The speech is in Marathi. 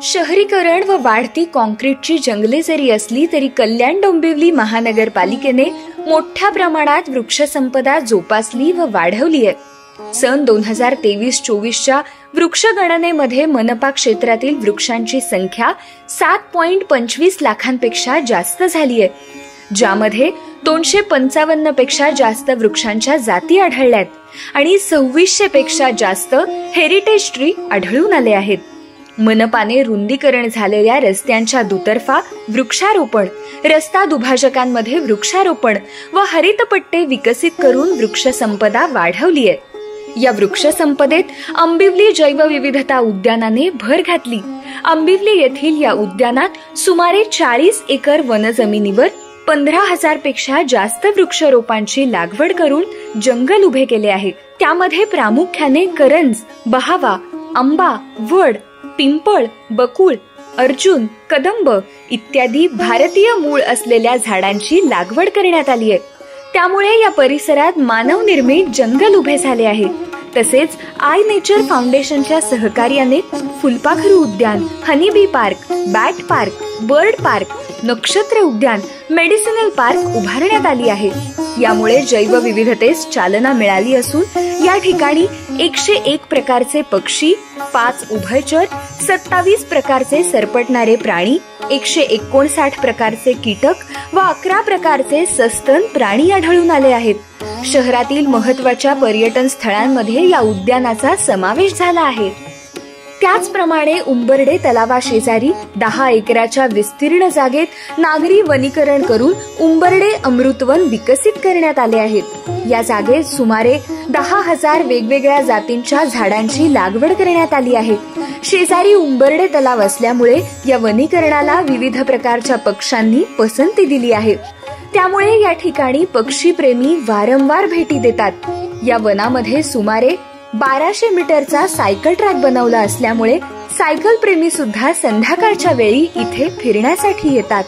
शहरीकरण व वाढती कॉन्क्रीटची जंगले जरी असली तरी कल्याण डोंबिवली महानगरपालिकेने मोठ्या प्रमाणात वृक्षसंपदा जोपासली व वाढवली आहे. सन 2023-24च्या वृक्षगणनेमध्ये मनपा क्षेत्रातील वृक्षांची संख्या 7.25 लाखांपेक्षा जास्त झाली आहे, ज्यामध्ये 255 पेक्षा जास्त वृक्षांच्या जाती आढळल्यात आणि 2600 पेक्षा जास्त हेरिटेज ट्री आढळून आले आहेत. मनपाने रुंदीकरण झालेल्या रस्त्यांच्या दुतर्फा वृक्षारोपण, रस्ता दुभाजकांमध्ये वृक्षारोपण व हरितपट्टे विकसित करून वृक्षसंपदा वाढवली आहे. या वृक्षसंपदेत आंबिवली जैवविविधता उद्यानाने भर घातली. आंबिवली येथील या उद्यानात सुमारे 40 एकर वनजमिनीवर 15,000 पेक्षा जास्त वृक्षरोपांची लागवड करून जंगल उभे केले आहे. त्यामध्ये प्रामुख्याने करंज, बहावा, आंबा, वड, पिंपळ, बकुळ, अर्जुन, कदंब इत्यादी भारतीय मूळ असलेल्या झाडांची लागवड करण्यात आली आहे. त्यामुळे या परिसरात मानवनिर्मित जंगल उभे झाले आहे. तसेच आय नेचर फाउंडेशनच्या सहकार्याने फुलपाखरू उद्यान, honeybee park, bat park, bird park, नक्षत्र उद्यान, मेडिसिनल पार्क उभारण्यात आली आहे. यामुळे जैवविविधतेस चालना मिळाली असून या ठिकाणी 101 प्रकारचे पक्षी, 5 उभयचर, 27 प्रकारचे सरपटणारे प्राणी, 159 प्रकारचे कीटक व 11 प्रकारचे सस्तन प्राणी आढळून आले आहेत. शहरातील महत्त्वाच्या पर्यटन स्थळांमध्ये या उद्यानाचा समावेश झाला आहे. त्याचप्रमाणे उंबर्डे तलावाशेजारी 10 एकराच्या विस्तीर्ण जागेत नागरी वनीकरण करून उंबर्डे अमृतवन विकसित करण्यात आले आहेत. या जागेत सुमारे 10,000 वेगवेगळ्या जातींच्या झाडांची लागवड करण्यात आली आहे. शेजारी उंबर्डे तलाव असल्यामुळे या वनीकरणाला विविध प्रकारच्या पक्ष्यांनी पसंती दिली आहे. त्यामुळे या ठिकाणी पक्षीप्रेमी वारंवार भेटी देतात. या वनामध्ये सुमारे 1200 मीटरचा सायकल ट्रॅक बनवला असल्यामुळे सायकल प्रेमी सुद्धा संध्याकाळच्या वेळी इथे फिरण्यासाठी येतात.